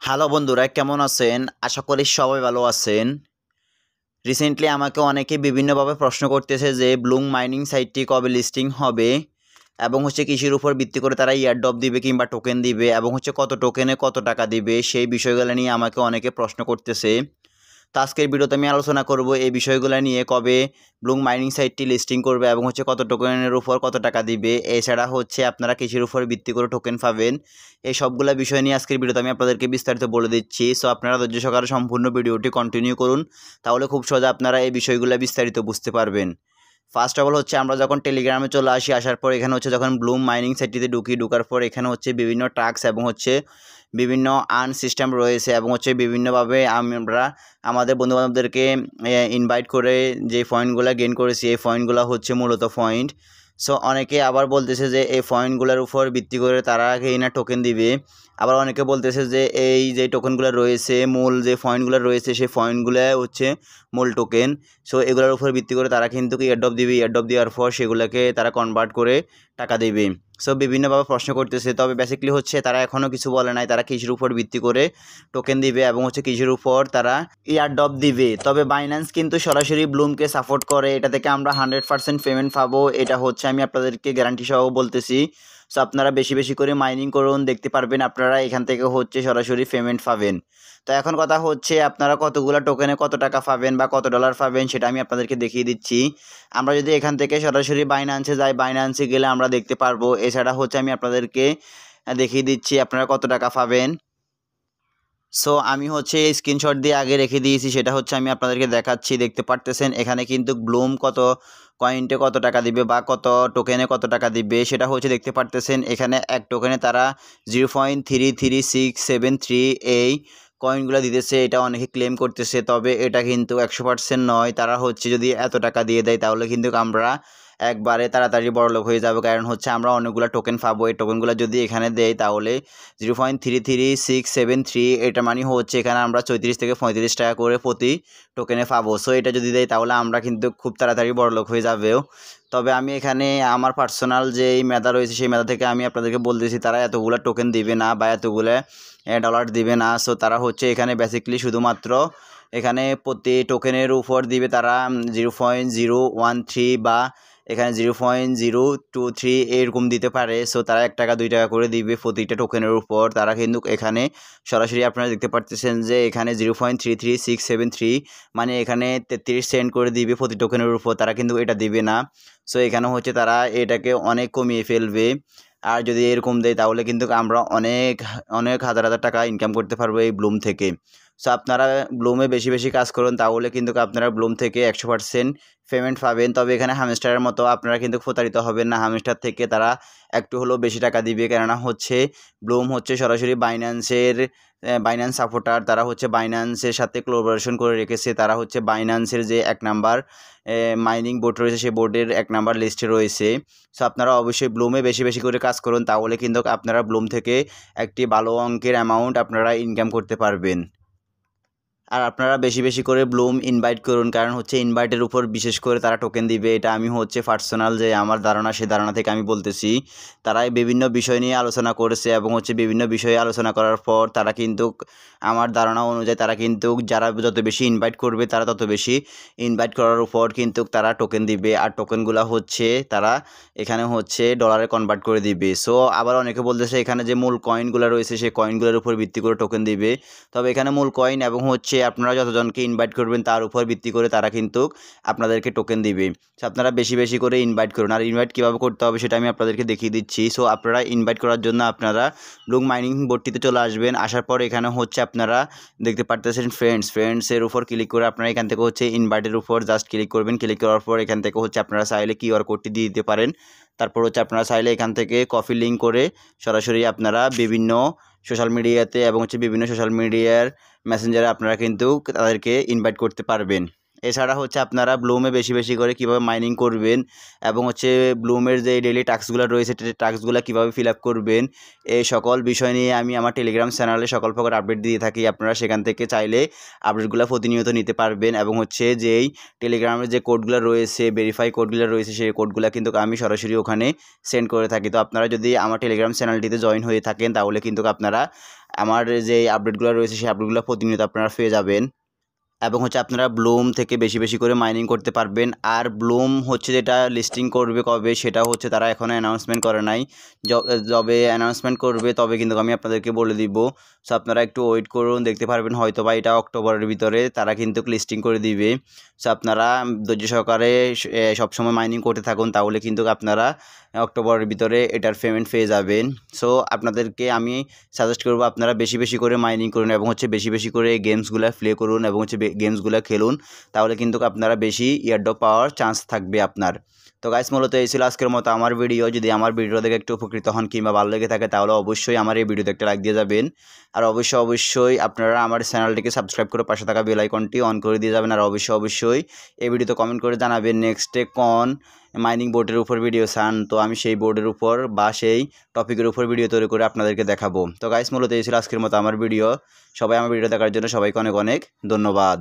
Hello বন্ধুরা, কেমন আছেন? আশা করি সবাই ভালো আছেন। রিসেন্টলি আমাকে অনেকে বিভিন্নভাবে প্রশ্ন করতেছে যে ব্লুম মাইনিং সাইটটি কবে লিস্টিং হবে এবং কিসের উপর ভিত্তি করে তারা ইয়ারড্রপ দিবে কিংবা টোকেন দিবে এবং কত টোকেনে কত টাকা দিবে, সেই বিষয়গুলো নিয়ে আমাকে অনেকে প্রশ্ন করতেছে। তো আজকের ভিডিওতে আমি আলোচনা করব এই বিষয়গুলো নিয়ে, কবে ব্লুম মাইনিং সাইটটি লিস্টিং করবে এবং কত টোকেনের উপর কত টাকা দিবে, এছাড়া আপনারা কিসের উপর ভিত্তি করে টোকেন পাবেন। এই সবগুলা বিষয় নিয়ে আজকের ভিডিওতে আমি আপনাদেরকে বিস্তারিত বলে দিচ্ছি। সো আপনারা ধৈর্য সহকারে সম্পূর্ণ ভিডিওটি কন্টিনিউ করুন, তাহলে খুব সহজে আপনারা এই বিষয়গুলো বিস্তারিত বুঝতে পারবেন। ফার্স্ট অফ অল আমরা যখন টেলিগ্রামে চলে আসি, আসার পর এখানে যখন ব্লুম মাইনিং সাইটটিতে ঢুকার পর এখানে বিভিন্ন টাস্ক এবং বিভিন্ন আর্ন সিস্টেম রয়েছে এবং বিভিন্নভাবে আমরা আমাদের বন্ধুবান্ধবদেরকে ইনভাইট করে যে পয়েন্টগুলো গেইন করেছি, এই পয়েন্টগুলো মূলত পয়েন্ট। সো অনেকে আবার বলতেছে যে এই পয়েন্টগুলোর উপর ভিত্তি করে তারা না টোকেন দিবে। আবার অনেকে বলতেছে যে এই যে টোকেনগুলো রয়েছে, মূল যে পয়েন্টগুলো রয়েছে, সেই পয়েন্টগুলো মূল টোকেন। সো এগুলোর উপর ভিত্তি করে তারা কিন্তু এয়ারড্রপ দিবে, এয়ারড্রপ দেওয়ার পর সেগুলোকে তারা কনভার্ট করে টাকা দেবে। সো বিভিন্নভাবে প্রশ্ন করতেছে, তবে বেসিক্যালি তারা এখনও কিছু বলে নাই তারা কিসের উপর ভিত্তি করে টোকেন দিবে এবং কিসের উপর তারা এয়ারড্রপ দিবে। তবে বাইন্যান্স কিন্তু সরাসরি ব্লুমকে সাপোর্ট করে, এটা থেকে আমরা 100% পেমেন্ট পাবো, এটা আমি আপনাদেরকে গ্যারান্টি সহ বলতেছি। সো আপনারা বেশি বেশি করে মাইনিং করুন, দেখতে পারবেন আপনারা এখান থেকে সরাসরি পেমেন্ট পাবেন। তো এখন কথা আপনারা কতগুলো টোকেনে কত টাকা পাবেন বা কত ডলার পাবেন সেটা আমি আপনাদেরকে দেখিয়ে দিচ্ছি। আমরা যদি এখান থেকে সরাসরি বাইন্যান্সে যাই, বাইন্যান্সে গেলে আমরা দেখতে পারবো। এছাড়া আমি আপনাদেরকে দেখিয়ে দিচ্ছি আপনারা কত টাকা পাবেন। সো আমি স্ক্রিনশট দিয়ে আগে রেখে দিয়েছি, সেটা আমি আপনাদেরকে দেখাচ্ছি। দেখতে পারতেছেন এখানে কিন্তু ব্লুম কত কয়েন্টে কত টাকা দিবে বা কত টোকেনে কত টাকা দিবে সেটা দেখতে পারতেছেন। এখানে এক টোকেনে তারা 0.33673 এই কয়েনগুলো দিতেছে, এটা অনেকে ক্লেম করতেছে। তবে এটা কিন্তু 100% নয়। তারা যদি এত টাকা দিয়ে দেয় তাহলে কিন্তু আমরা একবারে তাড়াতাড়ি বড়লোক হয়ে যাবে, কারণ আমরা অনেকগুলো টোকেন পাবো। এই টোকেনগুলো যদি এখানে দেয় তাহলে 0.33673, এটা মানে এখানে আমরা 34 থেকে 35 টাকা করে প্রতি টোকেনে পাবো। সো এটা যদি দেয় তাহলে আমরা কিন্তু খুব তাড়াতাড়ি বড়লোক হয়ে যাবেও। তবে আমি এখানে আমার পার্সোনাল যে মেধা রয়েছে সেই মেধা থেকে আমি আপনাদেরকে বলতেছি তারা এতগুলো টোকেন দিবে না বা এতগুলো ডলার দিবে না। সো তারা এখানে বেসিক্যালি শুধুমাত্র এখানে প্রতি টোকেনের উপর দিবে তারা 0.013 বা এখানে 0.023 এরকম দিতে পারে। সো তারা 1 টাকা 2 টাকা করে দিবে প্রতিটা টোকেনের উপর। তারা কিন্তু এখানে সরাসরি আপনারা দেখতে পাচ্ছেন যে এখানে 0.33673 মানে এখানে 33 সেন্ট করে দিবে প্রতি টোকেনের উপর। তারা কিন্তু এটা দিবে না। সো এখানে তারা এটাকে অনেক কমিয়ে ফেলবে। আর যদি এরকম দেয় তাহলে কিন্তু আমরা অনেক অনেক হাজার হাজার টাকা ইনকাম করতে পারবো এই ব্লুম থেকে। সো আপনারা ব্লুমে বেশি বেশি কাজ করুন, তাহলে কিন্তু আপনারা ব্লুম থেকে 100% পেমেন্ট পাবেন। তবে এখানে হামস্টারের মতো আপনারা কিন্তু প্রতারিত হবেন না। হামস্টার থেকে তারা একটু হলেও বেশি টাকা দিবে, কেননা ব্লুম সরাসরি বাইন্যান্স সাপোর্টার। তারা বাইন্যান্সের সাথে কোলাবোরেশন করে রেখেছে। তারা বাইন্যান্সের যে 1 নাম্বার মাইনিং বোর্ড রয়েছে সেই বোর্ডের 1 নাম্বার লিস্টে রয়েছে। সো আপনারা অবশ্যই ব্লুমে বেশি বেশি করে কাজ করুন, তাহলে কিন্তু আপনারা ব্লুম থেকে একটি ভালো অঙ্কের অ্যামাউন্ট আপনারা ইনকাম করতে পারবেন। আর আপনারা বেশি বেশি করে ব্লুম ইনভাইট করুন, কারণ ইনভাইটের উপর বিশেষ করে তারা টোকেন দিবে। এটা আমি পার্সোনাল যে আমার ধারণা, সেই ধারণা থেকে আমি বলতেছি। তারা বিভিন্ন বিষয় নিয়ে আলোচনা করেছে এবং বিভিন্ন বিষয়ে আলোচনা করার পর তারা কিন্তু আমার ধারণা অনুযায়ী তারা কিন্তু যারা যত বেশি ইনভাইট করবে তারা তত বেশি ইনভাইট করার উপর কিন্তু তারা টোকেন দিবে। আর টোকেনগুলো তারা এখানে ডলারে কনভার্ট করে দিবে। সো আবার অনেকে বলতেছে এখানে যে মূল কয়েনগুলো রয়েছে সেই কয়েনগুলোর উপর ভিত্তি করে টোকেন দিবে। তবে এখানে মূল কয়েন এবং আপনারা যতজনকে ইনভাইট করবেন তার উপর ভিত্তি করে তারা কিন্তু আপনাদেরকে টোকেন দিবে। সো আপনারা বেশি বেশি করে ইনভাইট করুন। আর ইনভাইট কীভাবে করতে হবে সেটা আমি আপনাদেরকে দেখিয়ে দিচ্ছি। সো আপনারা ইনভাইট করার জন্য আপনারা ব্লুম মাইনিং বোর্ডটিতে চলে আসবেন। আসার পর এখানে আপনারা দেখতে পারতেছেন ফ্রেন্ডসের উপর ক্লিক করে আপনারা এখান থেকে ইনভাইটের উপর জাস্ট ক্লিক করবেন। ক্লিক করার পর এখান থেকে আপনারা চাইলে কিউআর কোডটি দিয়ে দিতে পারেন। তারপর আপনারা চাইলে এখান থেকে কপি লিঙ্ক করে সরাসরি আপনারা বিভিন্ন সোশ্যাল মিডিয়াতে এবং বিভিন্ন সোশ্যাল মিডিয়ার মেসেঞ্জারে আপনারা কিন্তু তাদেরকে ইনভাইট করতে পারবেন। এছাড়া আপনারা ব্লুমে বেশি বেশি করে কীভাবে মাইনিং করবেন এবং ব্লুমের যে ডেইলি টাস্কগুলো রয়েছে টাস্কগুলো কীভাবে ফিল আপ করবেন, এই সকল বিষয় নিয়ে আমি আমার টেলিগ্রাম চ্যানেলে সকল প্রকার আপডেট দিয়ে থাকি। আপনারা সেখান থেকে চাইলে আপডেটগুলো প্রতিনিয়ত নিতে পারবেন এবং যেই টেলিগ্রামের যে কোডগুলো রয়েছে, ভেরিফাই কোডগুলো রয়েছে, সেই কোডগুলো কিন্তু আমি সরাসরি ওখানে সেন্ড করে থাকি। তো আপনারা যদি আমার টেলিগ্রাম চ্যানেলটিতে জয়েন হয়ে থাকেন তাহলে কিন্তু আপনারা আমার যে আপডেটগুলো রয়েছে সেই আপডেটগুলো প্রতিনিয়ত আপনারা পেয়ে যাবেন। এবং হচ্ছে আপনারা ব্লুম থেকে বেশি বেশি করে মাইনিং করতে পারবেন। আর ব্লুম হচ্ছে যেটা লিস্টিং করবে কবে সেটা হচ্ছে তারা এখনও অ্যানাউন্সমেন্ট করে নাই। যবে অ্যানাউন্সমেন্ট করবে তবে কিন্তু আমি আপনাদেরকে বলে দিব। সো আপনারা একটু ওয়েট করুন, দেখতে পারবেন হয়তো বা এটা অক্টোবরের ভিতরে তারা কিন্তু লিস্টিং করে দিবে। সো আপনারা ধৈর্য সহকারে সবসময় মাইনিং করতে থাকুন, তাহলে কিন্তু আপনারা অক্টোবরের ভিতরে এটার পেমেন্ট পেয়ে যাবেন। সো আপনাদেরকে আমি সাজেস্ট করবো আপনারা বেশি বেশি করে মাইনিং করুন এবং হচ্ছে বেশি বেশি করে গেমসগুলো প্লে করুন এবং হচ্ছে গেমসগুলো খেলুন, তাহলে কিন্তু আপনারা বেশি ইয়ারড্রপ পাওয়ার চান্স থাকবে আপনার। তো গাইস মূলত এই ছিল আজকের মতো আমার ভিডিও। যদি আমার ভিডিও দেখে একটু উপকৃত হন কিংবা ভালো লেগে থাকে তাহলে অবশ্যই আমার এই ভিডিওতে একটা লাইক দিয়ে যাবেন। আর অবশ্যই আপনারা আমার চ্যানেলটিকে সাবস্ক্রাইব করে পাশে থাকা বেল আইকনটি অন করে দিয়ে যাবেন। আর অবশ্যই এই ভিডিওতে কমেন্ট করে জানাবেন নেক্সটে কোন মাইনিং বোর্ডের উপর ভিডিও চান, তো আমি সেই বোর্ডের উপর বা সেই টপিকের উপর ভিডিও তৈরি করে আপনাদেরকে দেখাবো। তো গাইস মূলত এই ছিল আজকের মতো আমার ভিডিও। সবাই আমার ভিডিও দেখার জন্য সবাইকে অনেক অনেক ধন্যবাদ।